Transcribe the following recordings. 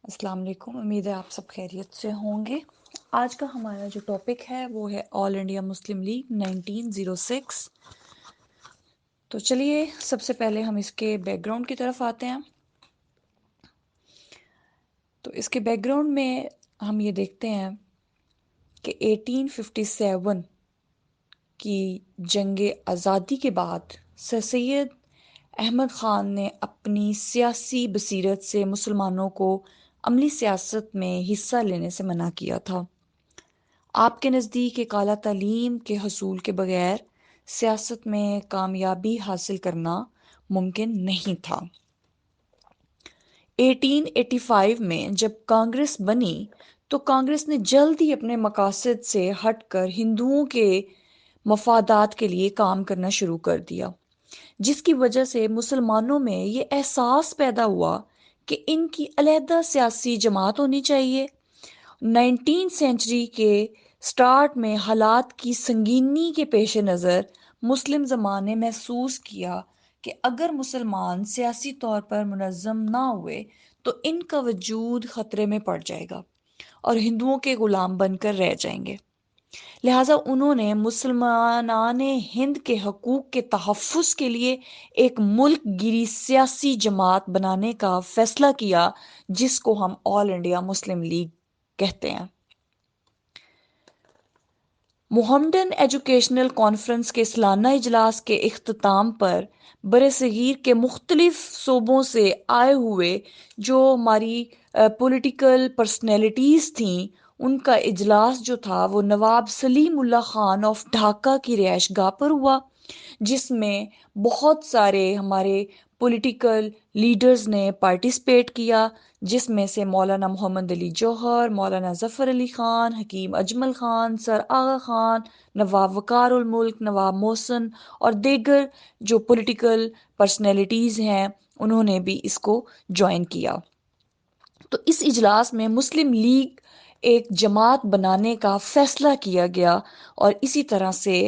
السلام علیکم، امید ہے آپ سب خیریت سے ہوں گے۔ آج کا ہمارا جو ٹاپک ہے وہ ہے آل انڈیا مسلم لیگ 1906۔ تو چلیے سب سے پہلے ہم اس کے بیک گراؤنڈ کی طرف آتے ہیں۔ تو اس کے بیک گراؤنڈ میں ہم یہ دیکھتے ہیں کہ 1857 کی جنگ آزادی کے بعد سر سید احمد خان نے اپنی سیاسی بصیرت سے مسلمانوں کو عملی سیاست میں حصہ لینے سے منع کیا تھا۔ آپ کے نزدیک ایک اعلیٰ تعلیم کے حصول کے بغیر سیاست میں کامیابی حاصل کرنا ممکن نہیں تھا۔ 1885 میں جب کانگریس بنی تو کانگریس نے جلد ہی اپنے مقاصد سے ہٹ کر ہندوؤں کے مفادات کے لیے کام کرنا شروع کر دیا، جس کی وجہ سے مسلمانوں میں یہ احساس پیدا ہوا کہ ان کی علیحدہ سیاسی جماعت ہونی چاہیے۔ 19 سینچری کے سٹارٹ میں حالات کی سنگینی کے پیش نظر مسلم زمانے نے محسوس کیا کہ اگر مسلمان سیاسی طور پر منظم نہ ہوئے تو ان کا وجود خطرے میں پڑ جائے گا اور ہندوؤں کے غلام بن کر رہ جائیں گے۔ لہٰذا انہوں نے مسلمانان ہند کے حقوق کے تحفظ کے لیے ایک ملک گیری سیاسی جماعت بنانے کا فیصلہ کیا، جس کو ہم آل انڈیا مسلم لیگ کہتے ہیں۔ محمدن ایجوکیشنل کانفرنس کے سالانہ اجلاس کے اختتام پر برصغیر کے مختلف صوبوں سے آئے ہوئے جو ہماری پولیٹیکل پرسنالٹیز تھیں، ان کا اجلاس جو تھا وہ نواب سلیم اللہ خان آف ڈھاکہ کی رہائش گاہ پر ہوا، جس میں بہت سارے ہمارے پولیٹیکل لیڈرز نے پارٹیسپیٹ کیا، جس میں سے مولانا محمد علی جوہر، مولانا ظفر علی خان، حکیم اجمل خان، سر آغا خان، نواب وقار الملک، نواب محسن اور دیگر جو پولیٹیکل پرسنالٹیز ہیں انہوں نے بھی اس کو جوائن کیا۔ تو اس اجلاس میں مسلم لیگ ایک جماعت بنانے کا فیصلہ کیا گیا اور اسی طرح سے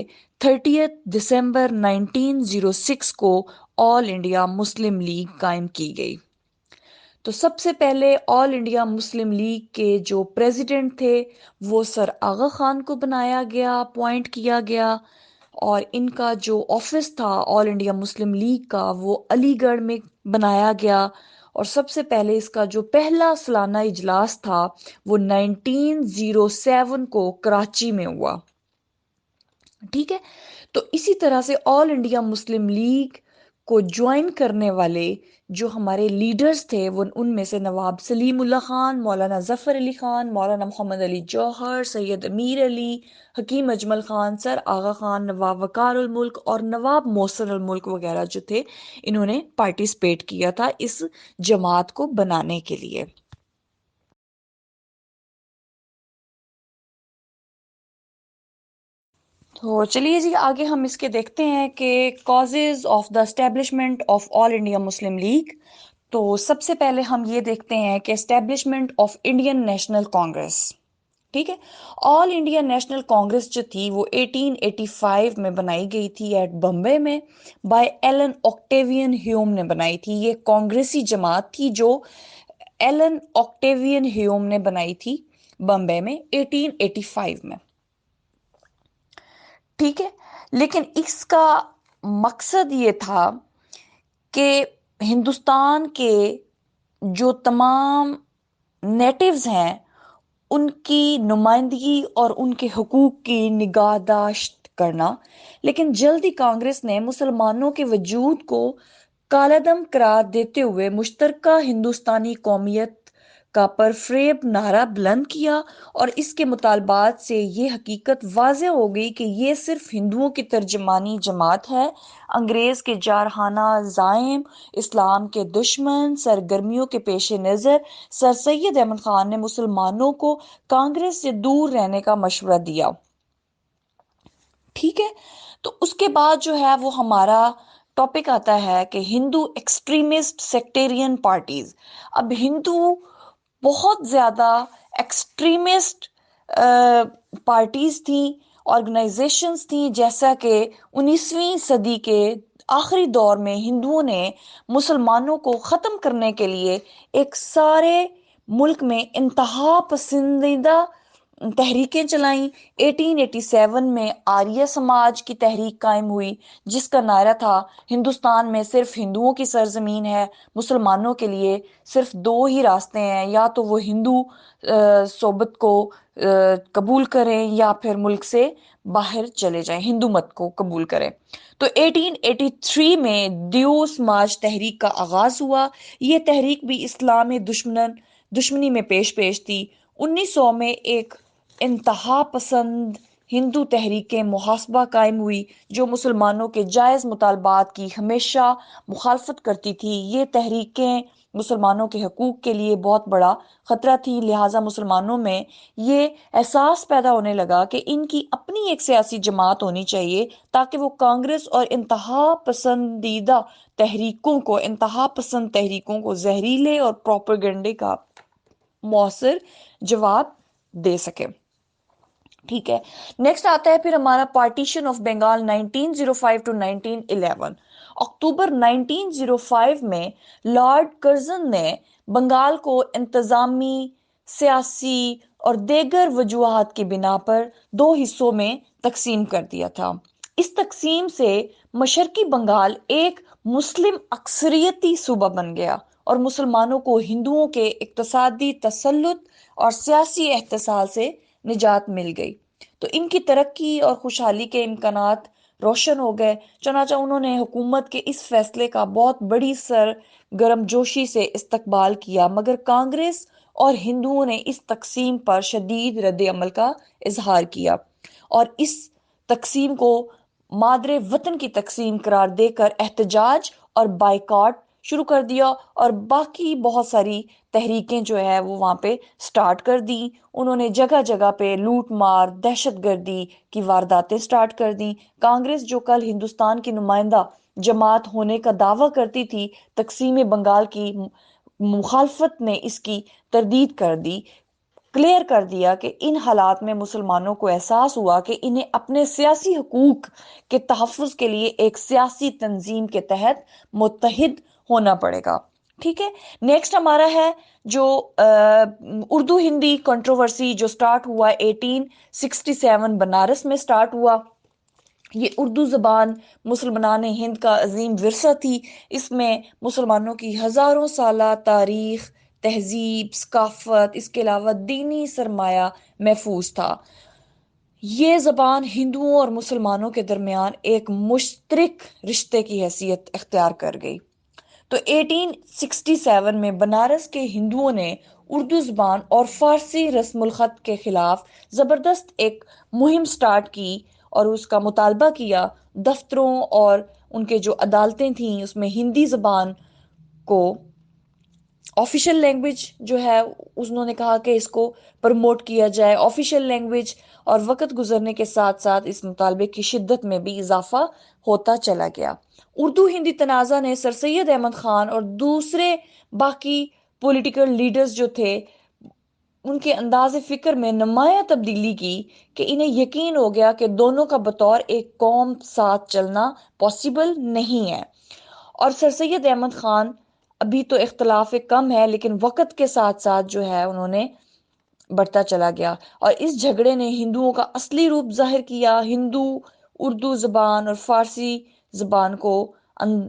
30 دسمبر 1906 کو آل انڈیا مسلم لیگ قائم کی گئی۔ تو سب سے پہلے آل انڈیا مسلم لیگ کے جو پریزیڈنٹ تھے وہ سر آغا خان کو بنایا گیا، اپوائنٹ کیا گیا، اور ان کا جو آفس تھا آل انڈیا مسلم لیگ کا وہ علی گڑھ میں بنایا گیا، اور سب سے پہلے اس کا جو پہلا سالانہ اجلاس تھا وہ 1907 کو کراچی میں ہوا۔ ٹھیک ہے، تو اسی طرح سے آل انڈیا مسلم لیگ کو جوائن کرنے والے جو ہمارے لیڈرز تھے وہ ان میں سے نواب سلیم اللہ خان، مولانا ظفر علی خان، مولانا محمد علی جوہر، سید امیر علی، حکیم اجمل خان، سر آغا خان، نواب وقار الملک اور نواب محسن الملک وغیرہ جو تھے انہوں نے پارٹیسپیٹ کیا تھا اس جماعت کو بنانے کے لیے۔ تو چلیے جی آگے ہم اس کے دیکھتے ہیں کہ causes of the establishment of All India Muslim league. تو سب سے پہلے ہم یہ دیکھتے ہیں کہ establishment of Indian national Congress. ٹھیک ہے، آل انڈیا نیشنل کانگریس جو تھی وہ 1885 میں بنائی گئی تھی ایٹ بمبے میں، بائی ایلن آکٹیوین ہیوم نے بنائی تھی۔ یہ کانگریسی جماعت تھی جو ایلن آکٹیوین ہیوم نے بنائی تھی بمبے میں 1885 میں۔ ٹھیک ہے، لیکن اس کا مقصد یہ تھا کہ ہندوستان کے جو تمام نیٹیوز ہیں ان کی نمائندگی اور ان کے حقوق کی نگہداشت کرنا، لیکن جلد ہی کانگریس نے مسلمانوں کے وجود کو کالعدم قرار دیتے ہوئے مشترکہ ہندوستانی قومیت کا پرفریب نعرہ بلند کیا، اور اس کے مطالبات سے یہ حقیقت واضح ہو گئی کہ یہ صرف ہندوؤں کی ترجمانی جماعت ہے۔ انگریز کے جارحانہ زعیم، اسلام کے دشمن سرگرمیوں کے پیش نظر سر سید احمد خان نے مسلمانوں کو کانگریس سے دور رہنے کا مشورہ دیا۔ ٹھیک ہے، تو اس کے بعد جو ہے وہ ہمارا ٹاپک آتا ہے کہ ہندو ایکسٹریمسٹ سیکٹیرین پارٹیز۔ اب ہندو بہت زیادہ ایکسٹریمسٹ پارٹیز تھیں، آرگنائزیشنز تھیں، جیسا کہ 19ویں صدی کے آخری دور میں ہندوؤں نے مسلمانوں کو ختم کرنے کے لیے ایک سارے ملک میں انتہا پسندیدہ تحریکیں چلائیں۔ 1887 میں آریہ سماج کی تحریک قائم ہوئی، جس کا نعرہ تھا ہندوستان میں صرف ہندوؤں کی سرزمین ہے، مسلمانوں کے لیے صرف دو ہی راستے ہیں، یا تو وہ ہندو صوبت کو قبول کریں یا پھر ملک سے باہر چلے جائیں، ہندو مت کو قبول کریں۔ تو 1883 میں دیو سماج تحریک کا آغاز ہوا۔ یہ تحریک بھی اسلامی دشمنی میں پیش تھی۔ 1900 میں ایک انتہا پسند ہندو تحریکیں محاسبہ قائم ہوئی، جو مسلمانوں کے جائز مطالبات کی ہمیشہ مخالفت کرتی تھی۔ یہ تحریکیں مسلمانوں کے حقوق کے لیے بہت بڑا خطرہ تھی، لہٰذا مسلمانوں میں یہ احساس پیدا ہونے لگا کہ ان کی اپنی ایک سیاسی جماعت ہونی چاہیے، تاکہ وہ کانگریس اور انتہا پسند تحریکوں کو زہریلے اور پروپیگنڈے کا مؤثر جواب دے سکے۔ ٹھیک ہے، نیکسٹ آتا ہے پھر ہمارا پارٹیشن آف بنگال 1905 to 1911۔ اکتوبر 1905 میں لارڈ کرزن نے بنگال کو انتظامی، سیاسی اور دیگر وجوہات کی بنا پر دو حصوں میں تقسیم کر دیا تھا۔ اس تقسیم سے مشرقی بنگال ایک مسلم اکثریتی صوبہ بن گیا اور مسلمانوں کو ہندوؤں کے اقتصادی تسلط اور سیاسی احتسال سے نجات مل گئی۔ تو ان کی ترقی اور خوشحالی کے امکانات روشن ہو گئے، چنانچہ انہوں نے حکومت کے اس فیصلے کا بہت بڑی سرگرم جوشی سے استقبال کیا، مگر کانگریس اور ہندوؤں نے اس تقسیم پر شدید رد عمل کا اظہار کیا اور اس تقسیم کو مادر وطن کی تقسیم قرار دے کر احتجاج اور بائیکاٹ شروع کر دیا، اور باقی بہت ساری تحریکیں جو ہے وہ وہاں پہ سٹارٹ کر دی۔ انہوں نے جگہ جگہ پہ لوٹ مار، دہشت گردی کی وارداتیں سٹارٹ کر دیں۔ کانگریس جو کل ہندوستان کی نمائندہ جماعت ہونے کا دعویٰ کرتی تھی، تقسیم بنگال کی مخالفت نے اس کی تردید کر دی، کلیئر کر دیا کہ ان حالات میں مسلمانوں کو احساس ہوا کہ انہیں اپنے سیاسی حقوق کے تحفظ کے لیے ایک سیاسی تنظیم کے تحت متحد ہونا پڑے گا۔ ٹھیک ہے، نیکسٹ ہمارا ہے جو اردو ہندی کنٹروورسی جو سٹارٹ ہوا 1867 بنارس میں سٹارٹ ہوا۔ یہ اردو زبان مسلمان ہند کا عظیم ورثہ تھی۔ اس میں مسلمانوں کی ہزاروں سالہ تاریخ، تہذیب، ثقافت، اس کے علاوہ دینی سرمایہ محفوظ تھا۔ یہ زبان ہندوؤں اور مسلمانوں کے درمیان ایک مشترک رشتے کی حیثیت اختیار کر گئی۔ تو 1867 میں بنارس کے ہندوؤں نے اردو زبان اور فارسی رسم الخط کے خلاف زبردست ایک مہم سٹارٹ کی اور اس کا مطالبہ کیا۔ دفتروں اور ان کے جو عدالتیں تھیں اس میں ہندی زبان کو آفیشیل لینگویج جو ہے انہوں نے کہا کہ اس کو پروموٹ کیا جائے، آفیشیل لینگویج، اور وقت گزرنے کے ساتھ ساتھ اس مطالبے کی شدت میں بھی اضافہ ہوتا چلا گیا۔ اردو ہندی تنازع نے سر سید احمد خان اور دوسرے باقی پولیٹیکل لیڈرز جو تھے ان کے انداز فکر میں نمایاں تبدیلی کی کہ انہیں یقین ہو گیا کہ دونوں کا بطور ایک قوم ساتھ چلنا پاسبل نہیں ہے۔ اور سر سید احمد خان ابھی تو اختلاف کم ہے لیکن وقت کے ساتھ ساتھ جو ہے انہوں نے بڑھتا چلا گیا، اور اس جھگڑے نے ہندوؤں کا اصلی روپ ظاہر کیا۔ ہندو اردو زبان اور فارسی زبان کو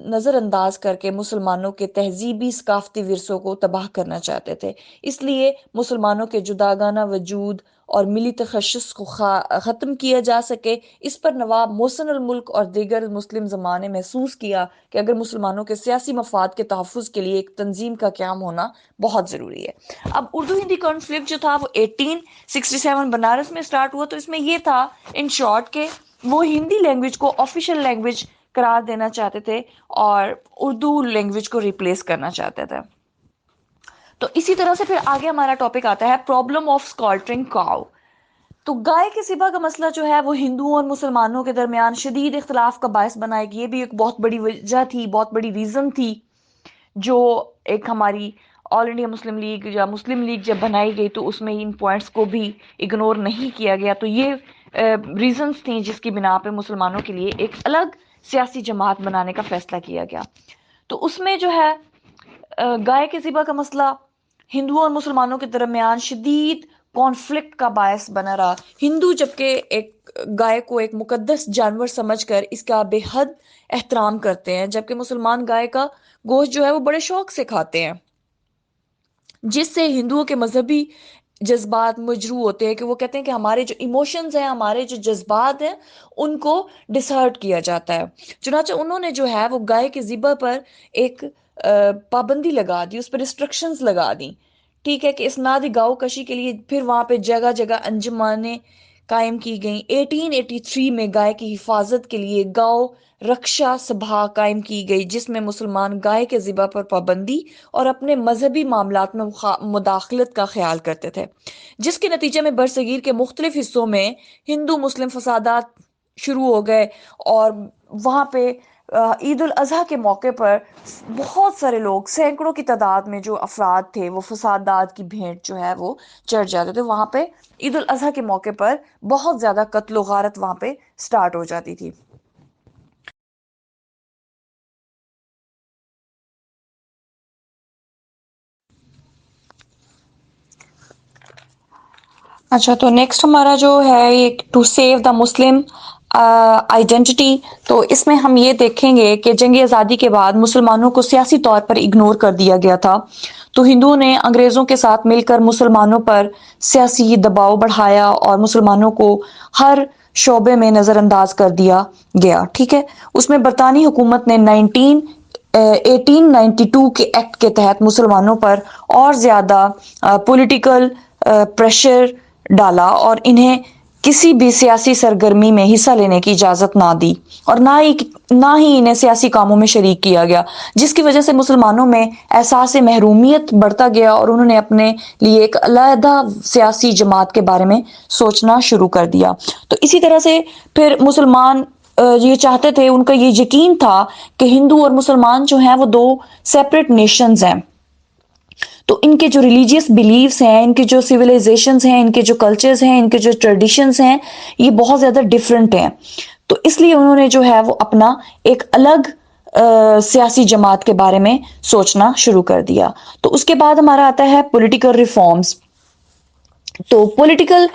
نظر انداز کر کے مسلمانوں کے تہذیبی ثقافتی ورثوں کو تباہ کرنا چاہتے تھے۔ اس لیے مسلمانوں کے جداگانہ وجود اور ملی تخصص کو ختم کیا جا سکے، اس پر نواب محسن الملک اور دیگر مسلم زمانے نے محسوس کیا کہ اگر مسلمانوں کے سیاسی مفاد کے تحفظ کے لیے ایک تنظیم کا قیام ہونا بہت ضروری ہے۔ اب اردو ہندی کانفلکٹ جو تھا وہ 1867 بنارس میں سٹارٹ ہوا۔ تو اس میں یہ تھا ان شارٹ کہ وہ ہندی لینگویج کو آفیشیل لینگویج قرار دینا چاہتے تھے اور اردو لینگویج کو ریپلیس کرنا چاہتے تھے۔ تو اسی طرح سے پھر آگے ہمارا ٹاپک آتا ہے پرابلم آف سکالٹرنگ کاؤ۔ تو گائے کے ذبح کا مسئلہ جو ہے وہ ہندوؤں اور مسلمانوں کے درمیان شدید اختلاف کا باعث بنا ہے کہ یہ بھی ایک بہت بڑی وجہ تھی، بہت بڑی ریزن تھی، جو ایک ہماری آل انڈیا مسلم لیگ یا مسلم لیگ جب بنائی گئی تو اس میں ان پوائنٹس کو بھی اگنور نہیں کیا گیا۔ تو یہ ریزنز تھیں جس کی بنا پہ مسلمانوں کے لیے ایک الگ سیاسی جماعت بنانے کا فیصلہ کیا گیا۔ تو اس میں جو ہے گائے کے ذبح کا مسئلہ ہندوؤں اور مسلمانوں کے درمیان شدید کانفلکٹ کا باعث بنا رہا۔ ہندو جبکہ ایک گائے کو ایک مقدس جانور سمجھ کر اس کا بے حد احترام کرتے ہیں، جبکہ مسلمان گائے کا گوشت جو ہے وہ بڑے شوق سے کھاتے ہیں، جس سے ہندوؤں کے مذہبی جذبات مجروح ہوتے ہیں کہ وہ کہتے ہیں کہ ہمارے جو ایموشنز ہیں، ہمارے جو جذبات ہیں، ان کو ڈسہرٹ کیا جاتا ہے۔ چنانچہ انہوں نے جو ہے وہ گائے کے ذبح پر ایک پابندی لگا دی، اس پر ریسٹرکشنز لگا دی، ٹھیک ہے، کہ اسنادی گاؤ کشی کے لیے پھر وہاں پہ جگہ جگہ انجمنیں قائم کی گئیں۔ 1883 میں گائے کی حفاظت کے لیے گاؤ رکشا سبھا قائم کی گئی، جس میں مسلمان گائے کے ذبح پر پابندی اور اپنے مذہبی معاملات میں مداخلت کا خیال کرتے تھے، جس کے نتیجے میں برصغیر کے مختلف حصوں میں ہندو مسلم فسادات شروع ہو گئے، اور وہاں پہ عید الاضحیٰ کے موقع پر بہت سارے لوگ، سینکڑوں کی تعداد میں جو افراد تھے، وہ فسادات کی بھیٹ جو ہے وہ چڑھ جاتے تھے۔ وہاں پہ عید الاضحیٰ کے موقع پر بہت زیادہ قتل و غارت وہاں پہ سٹارٹ ہو جاتی تھی۔ اچھا، تو نیکسٹ ہمارا جو ہے ایک to save the Muslim identity, تو اس میں ہم یہ دیکھیں گے کہ جنگ آزادی کے بعد مسلمانوں کو سیاسی طور پر اگنور کر دیا گیا تھا، تو ہندوؤں نے انگریزوں کے ساتھ مل کر مسلمانوں پر سیاسی دباؤ بڑھایا اور مسلمانوں کو ہر شعبے میں نظر انداز کر دیا گیا، ٹھیک ہے۔ اس میں برطانوی حکومت نے 1892 کے ایکٹ کے تحت مسلمانوں پر اور زیادہ پولیٹیکل پریشر ڈالا اور انہیں کسی بھی سیاسی سرگرمی میں حصہ لینے کی اجازت نہ دی، اور نہ ہی انہیں سیاسی کاموں میں شریک کیا گیا، جس کی وجہ سے مسلمانوں میں احساس محرومیت بڑھتا گیا اور انہوں نے اپنے لیے ایک علیحدہ سیاسی جماعت کے بارے میں سوچنا شروع کر دیا۔ تو اسی طرح سے پھر مسلمان یہ چاہتے تھے، ان کا یہ یقین تھا کہ ہندو اور مسلمان جو ہیں وہ دو سیپریٹ نیشنز ہیں، تو ان کے جو ریلیجیس بلیفز ہیں، ان کے جو سویلائزیشنز ہیں، ان کے جو کلچرز ہیں، ان کے جو ٹریڈیشنز ہیں، یہ بہت زیادہ ڈیفرنٹ ہیں، تو اس لیے انہوں نے جو ہے وہ اپنا ایک الگ سیاسی جماعت کے بارے میں سوچنا شروع کر دیا۔ تو اس کے بعد ہمارا آتا ہے پولیٹیکل ریفارمز۔ تو پولیٹیکل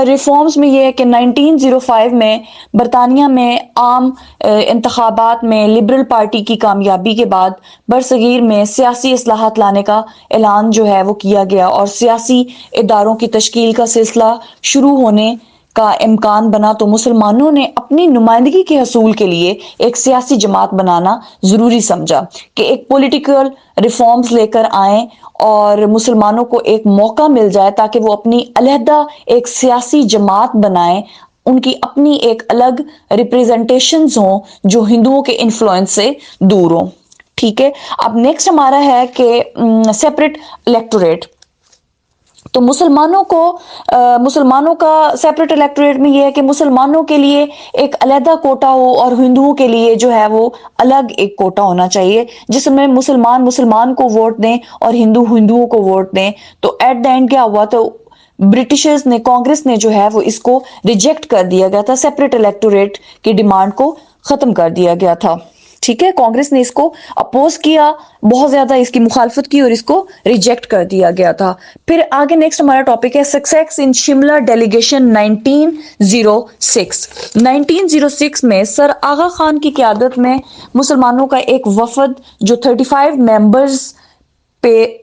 ریفارمز میں یہ ہے کہ 1905 میں برطانیہ میں عام انتخابات میں لبرل پارٹی کی کامیابی کے بعد برصغیر میں سیاسی اصلاحات لانے کا اعلان جو ہے وہ کیا گیا، اور سیاسی اداروں کی تشکیل کا سلسلہ شروع ہونے کا امکان بنا، تو مسلمانوں نے اپنی نمائندگی کے حصول کے لیے ایک سیاسی جماعت بنانا ضروری سمجھا کہ ایک پولیٹیکل ریفارمز لے کر آئیں اور مسلمانوں کو ایک موقع مل جائے تاکہ وہ اپنی علیحدہ ایک سیاسی جماعت بنائیں، ان کی اپنی ایک الگ ریپریزنٹیشنز ہوں جو ہندوؤں کے انفلوئنس سے دور ہوں، ٹھیک ہے۔ اب نیکسٹ ہمارا ہے کہ سیپریٹ الیکٹوریٹ۔ تو مسلمانوں کا سیپریٹ الیکٹوریٹ میں یہ ہے کہ مسلمانوں کے لیے ایک علیحدہ کوٹا ہو اور ہندوؤں کے لیے جو ہے وہ الگ ایک کوٹا ہونا چاہیے، جس میں مسلمان کو ووٹ دیں اور ہندوؤں کو ووٹ دیں۔ تو ایٹ دا اینڈ کیا ہوا، تو برٹشرز نے، کانگریس نے جو ہے وہ اس کو ریجیکٹ کر دیا گیا تھا، سیپریٹ الیکٹوریٹ کی ڈیمانڈ کو ختم کر دیا گیا تھا، ٹھیک ہے۔ کانگریس نے اس کو اپوز کیا، بہت زیادہ اس کی مخالفت کی اور اس کو ریجیکٹ کر دیا گیا تھا۔ پھر آگے نیکسٹ ہمارا ٹاپک ہے سکسیس ان شملہ ڈیلیگیشن 1906۔ 1906 میں سر آغا خان کی قیادت میں مسلمانوں کا ایک وفد جو 35 ممبرز پہ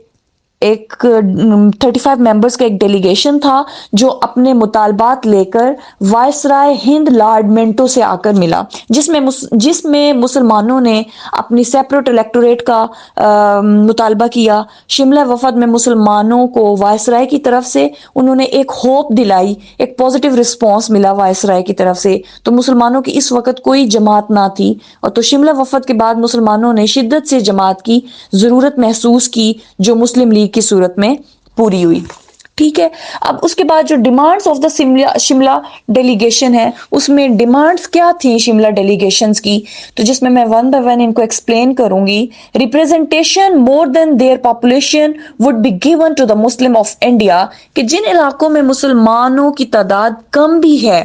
35 ممبرز کا ایک ڈیلیگیشن تھا، جو اپنے مطالبات لے کر وائسرائے ہند لارڈ منٹو سے آ کر ملا، جس میں مسلمانوں نے اپنی سیپریٹ الیکٹوریٹ کا مطالبہ کیا۔ شملہ وفد میں مسلمانوں کو وائسرائے کی طرف سے انہوں نے ایک ہوپ دلائی، ایک پازیٹیو رسپانس ملا وائسرائے کی طرف سے، تو مسلمانوں کی اس وقت کوئی جماعت نہ تھی، اور تو شملہ وفد کے بعد مسلمانوں نے شدت سے جماعت کی ضرورت محسوس کی، جو مسلم لیگ کی صورت میں پوری ہوئی، ٹھیک ہے۔ اب اس کے بعد جو demands of the Shimla delegation ہے، اس میں ڈیمانڈز کیا تھیں شملہ ڈیلیگیشنز کی، تو جس میں ون بائی ون ان کو ایکسپلین کروں گی۔ Representation more than their population would be given to the Muslim of India, کہ جن علاقوں میں مسلمانوں کی تعداد کم بھی ہے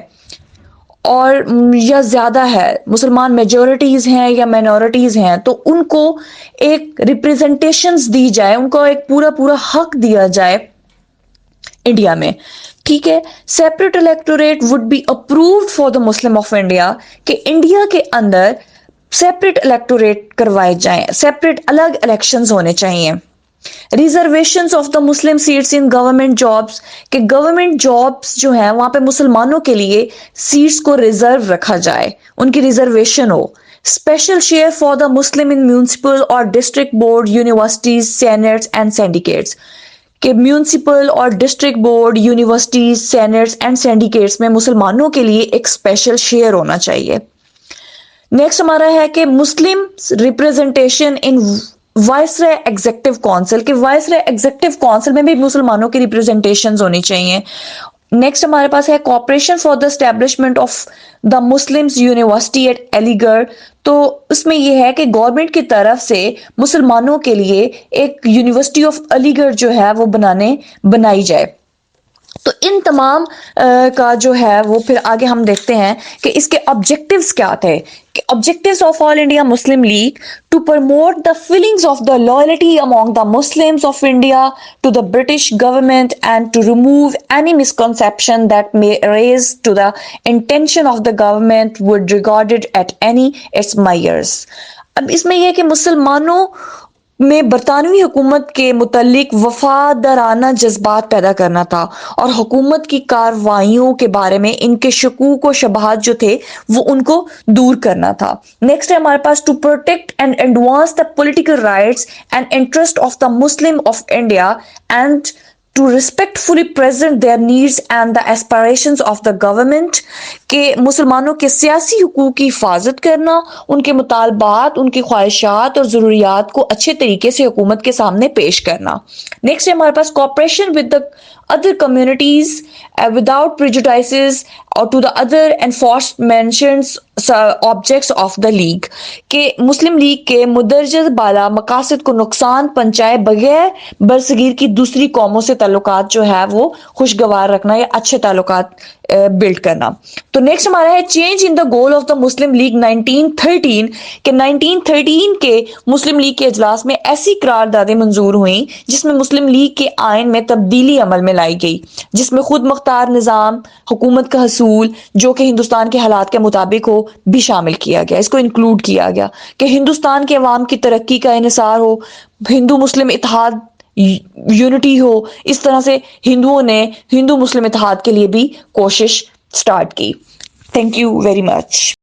اور یا زیادہ ہے، مسلمان میجورٹیز ہیں یا مائنورٹیز ہیں، تو ان کو ایک ریپریزنٹیشنز دی جائے، ان کو ایک پورا پورا حق دیا جائے انڈیا میں. ٹھیک ہے. Separate electorate would be approved for the Muslim of India, کہ انڈیا کے اندر سیپریٹ الیکٹوریٹ کروائے جائیں، سیپریٹ الگ الیکشنز ہونے چاہیے. Reservations of the Muslim seats in government jobs, کہ گورنمنٹ جابس جو ہیں وہاں پہ مسلمانوں کے لیے سیٹس کو ریزرو رکھا جائے، ان کی ریزرویشن ہو. Special share for the Muslim in municipal اور district board, universities, senates and syndicates, کہ میونسپل اور district board, universities, senates and syndicates میں مسلمانوں کے لیے ایک اسپیشل شیئر ہونا چاہیے. نیکسٹ ہمارا ہے کہ مسلم ریپریزنٹیشن ان وائسرائے ایگزیکٹو کونسل، کہ وائسرائے ایگزیکٹو کونسل میں بھی مسلمانوں کی ریپریزنٹیشنز ہونی چاہیے. نیکسٹ ہمارے پاس ہے cooperation for the establishment of the Muslims university at Aligarh. تو اس میں یہ ہے کہ گورنمنٹ کی طرف سے مسلمانوں کے لیے ایک یونیورسٹی آف علی گڑھ جو ہے وہ بنائی جائے. تو ان تمام کا جو ہے وہ پھر آگے ہم دیکھتے ہیں کہ اس کے آبجیکٹیوز کیا تھے. کہ objectives of All India Muslim League to promote the feelings of the loyalty among the Muslims of India to the British government and to remove any misconception that may raise to the intention of the government would regarded at any its measures. اب اس میں یہ کہ مسلمانوں میں برطانوی حکومت کے متعلق وفادارانہ جذبات پیدا کرنا تھا، اور حکومت کی کارروائیوں کے بارے میں ان کے شکوک و شبہات جو تھے وہ ان کو دور کرنا تھا. نیکسٹ ہے ہمارے پاس to protect and advance the political rights and interest of the Muslim of India and to respectfully present their needs and the aspirations of the government، کہ مسلمانوں کے سیاسی حقوق کی حفاظت کرنا، ان کے مطالبات، ان کی خواہشات اور ضروریات کو اچھے طریقے سے حکومت کے سامنے پیش کرنا. نیکسٹ ہے ہمارے پاس cooperation with the other communities without prejudices or to the other enforced mentions objects of the league، کہ مسلم لیگ کے مدرجہ بالا مقاصد کو نقصان پہنچائے بغیر برصغیر کی دوسری قوموں سے تعلقات جو ہے وہ خوشگوار رکھنا یا اچھے تعلقات بلڈ کرنا. تو نیکسٹ ہمارا ہے change in the goal of the Muslim league 1913، کہ 1913 کے مسلم لیگ کے اجلاس میں ایسی قراردادیں منظور ہوئیں جس میں مسلم لیگ کے آئین میں تبدیلی عمل میں لائی گئی، جس میں خود مختار نظام حکومت کا حصول جو کہ ہندوستان کے حالات کے مطابق ہو بھی شامل کیا گیا، اس کو انکلوڈ کیا گیا، کہ ہندوستان کے عوام کی ترقی کا انحصار ہو، ہندو مسلم اتحاد یونٹی ہو. اس طرح سے ہندوؤں نے ہندو مسلم اتحاد کے لیے بھی کوشش سٹارٹ کی. Thank you very much.